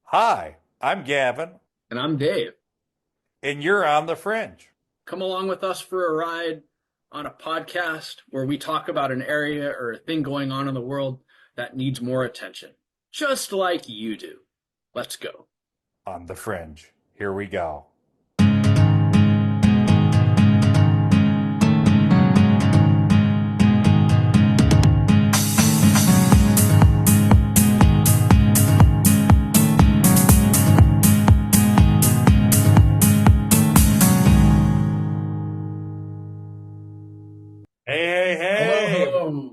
Hi, I'm Gavin, And I'm Dave. and you're on the fringe. Come along with us for a ride on a podcast where we talk about an area or a thing going on in the world that needs more attention, just like you do. Let's go. On the fringe. Here we go. Hey, hey, Hello, hey. hello.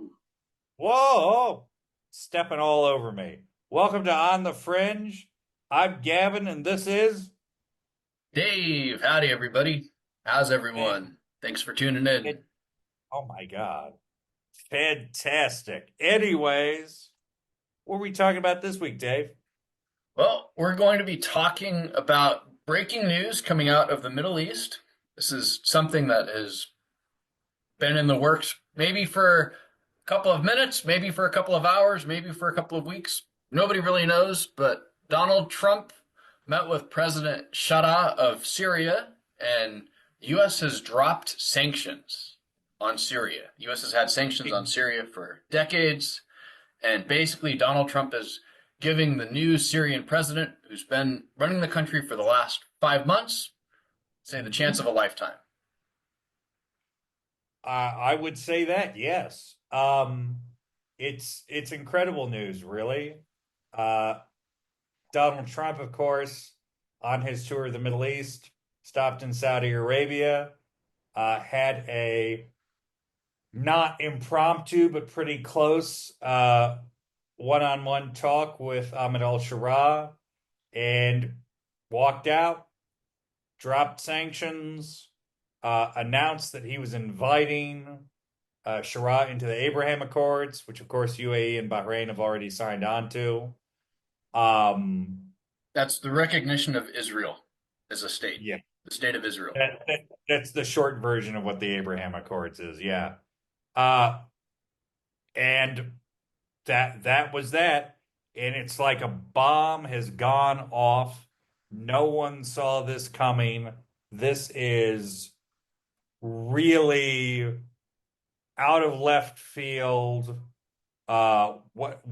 Whoa. Stepping all over me. Welcome to On the Fringe. I'm Gavin, and this is. Dave, howdy, everybody. How's And everyone? Thanks for tuning in. it, oh my God. Fantastic. Anyways, what are we talking about this week, Dave? Well, we're going to be talking about breaking news coming out of the Middle East. This is something that has been in the works maybe for a couple of minutes, maybe for a couple of hours, maybe for a couple of weeks. Nobody really knows, but Donald Trump met with President Shara of Syria, and the U.S. has dropped sanctions on Syria. The U.S. has had sanctions on Syria for decades, and basically Donald Trump is giving the new Syrian president, who's been running the country for the last 5 months, say the chance of a lifetime. I would say that, yes. It's incredible news, really. Uh, Donald Trump, of course, on his tour of the Middle East, stopped in Saudi Arabia, had a not impromptu but pretty close one-on-one talk with Ahmed al-Shara, and walked out, dropped sanctions, announced that he was inviting Shara into the Abraham Accords, which of course UAE and Bahrain have already signed on to. Um, That's the recognition of Israel as a state, yeah, the state of Israel. that's the short version of what the Abraham Accords is. Yeah, uh, and that was that, and it's like a bomb has gone off. No one saw this coming. This is really out of left field. What?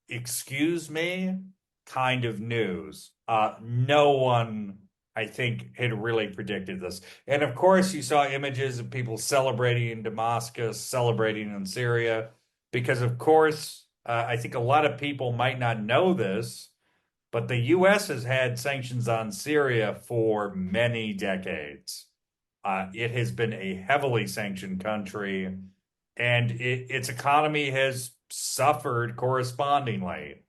Excuse me, kind of news. No one, I think, had really predicted this. And of course, you saw images of people celebrating in Damascus, celebrating in Syria, because of course, I think a lot of people might not know this, but the U.S. has had sanctions on Syria for many decades. It has been a heavily sanctioned country, and its economy has suffered correspondingly.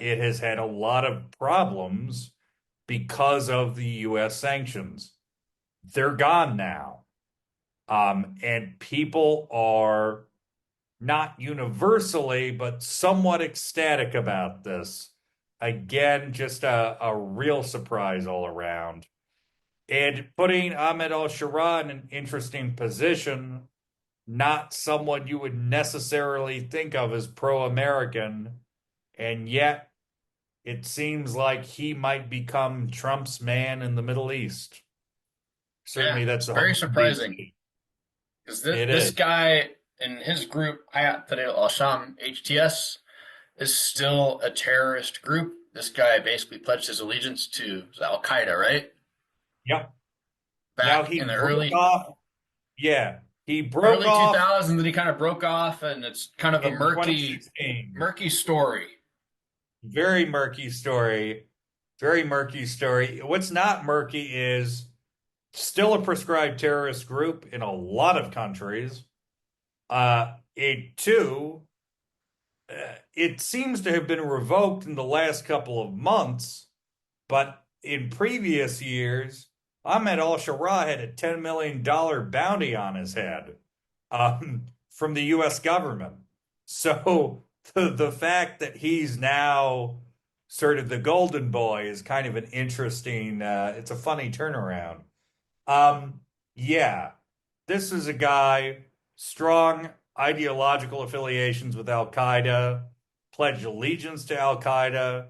It has had a lot of problems because of the U.S. sanctions. They're gone now. And people are not universally, but somewhat ecstatic about this. Again, just a real surprise all around. And putting Ahmed al-Shara in an interesting position, not someone you would necessarily think of as pro-American, and yet it seems like he might become Trump's man in the Middle East. Yeah, Certainly, that's it's the very hope of the surprising because this, It this is. guy and his group, Hayat Tahrir al-Sham, HTS, is still a terrorist group. This guy basically pledged his allegiance to Al Qaeda, right? Yep. Now Back he in the broke off. Yeah, he broke early off 2000s, and he kind of broke off, and it's kind of a in murky, 2016. murky story. Very murky story. Very murky story. What's not murky is still a prescribed terrorist group in a lot of countries. It seems to have been revoked in the last couple of months, but in previous years, Ahmed al-Shara had a $10 million bounty on his head from the U.S. government. So the fact that he's now sort of the golden boy is kind of an interesting, it's a funny turnaround. Um, yeah, this is a guy, strong ideological affiliations with Al Qaeda, pledged allegiance to Al Qaeda,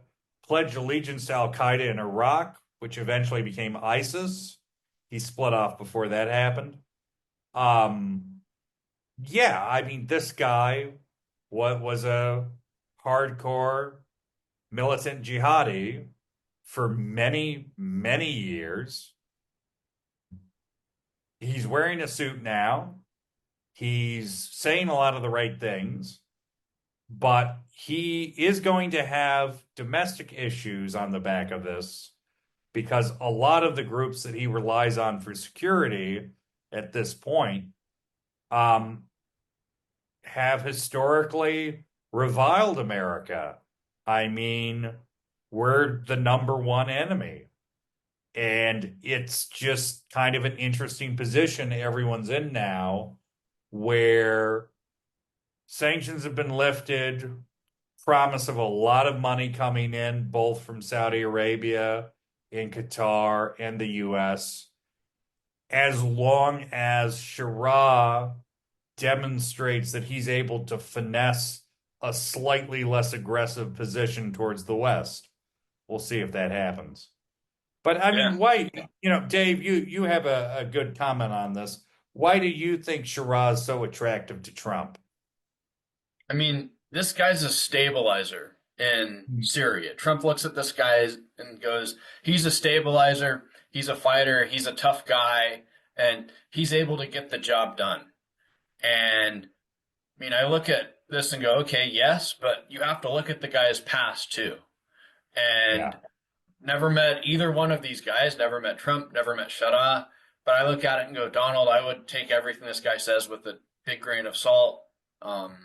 pledged allegiance to Al Qaeda in Iraq, which eventually became ISIS. He split off before that happened. Um, yeah, I mean, this guy was a hardcore militant jihadi for many, many years. He's wearing a suit now. He's saying a lot of the right things, but he is going to have domestic issues on the back of this because a lot of the groups that he relies on for security at this point um, have historically reviled America. I mean, we're the number one enemy. And it's just kind of an interesting position everyone's in now where sanctions have been lifted, promise of a lot of money coming in, both from Saudi Arabia and Qatar and the US, as long as Shara demonstrates that he's able to finesse a slightly less aggressive position towards the West. We'll see if that happens. But I Yeah. mean, why, Dave, you have a good comment on this. Why do you think Shiraz so attractive to Trump? I mean, this guy's a stabilizer in Syria. Trump looks at this guy and goes, he's a stabilizer, he's a fighter, he's a tough guy, and he's able to get the job done. And I mean, I look at this and go, okay, yes, but you have to look at the guy's past too. Yeah. And never met either one of these guys, never met Trump, never met Shara. But I look at it and go, Donald, I would take everything this guy says with a big grain of salt. Um,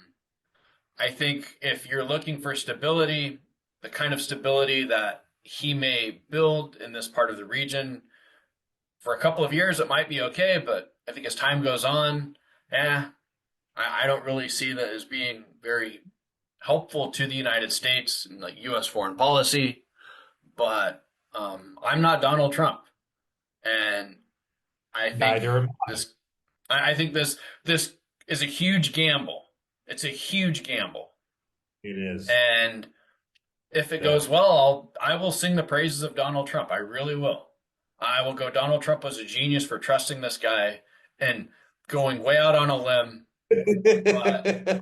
I think if you're looking for stability, the kind of stability that he may build in this part of the region, for a couple of years, it might be okay. But I think as time goes on, yeah, I don't really see that as being very helpful to the United States and like U.S. foreign policy. But I'm not Donald Trump, and I think Neither am this, I think this is a huge gamble. It's a huge gamble, It is. and if it Yeah. goes well, I will sing the praises of Donald Trump. I really will. I will go. Donald Trump was a genius for trusting this guy and going way out on a limb. But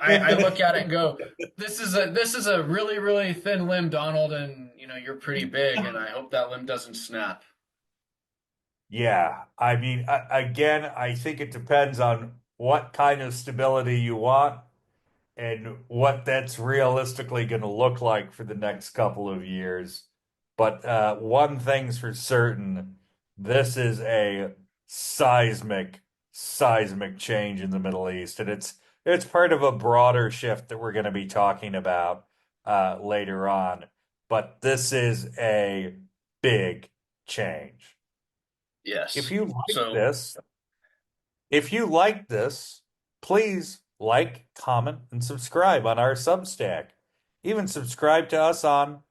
I look at it and go, this is a really really thin limb, Donald, and you're pretty big, and I hope that limb doesn't snap. Yeah. I mean, again, I think it depends on what kind of stability you want and what that's realistically going to look like for the next couple of years. But one thing's for certain, this is a seismic, seismic change in the Middle East, and it's part of a broader shift that we're going to be talking about later on. But this is a big change. If Yes. you like So this, if you like this, please like, comment, and subscribe on our Substack. Even subscribe to us on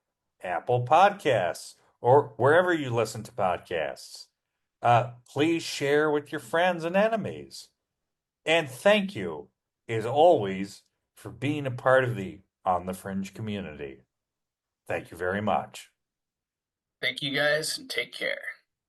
Apple Podcasts or wherever you listen to podcasts. Please share with your friends and enemies. And thank you, as always, for being a part of the On the Fringe community. Thank you very much. thank you guys and take care.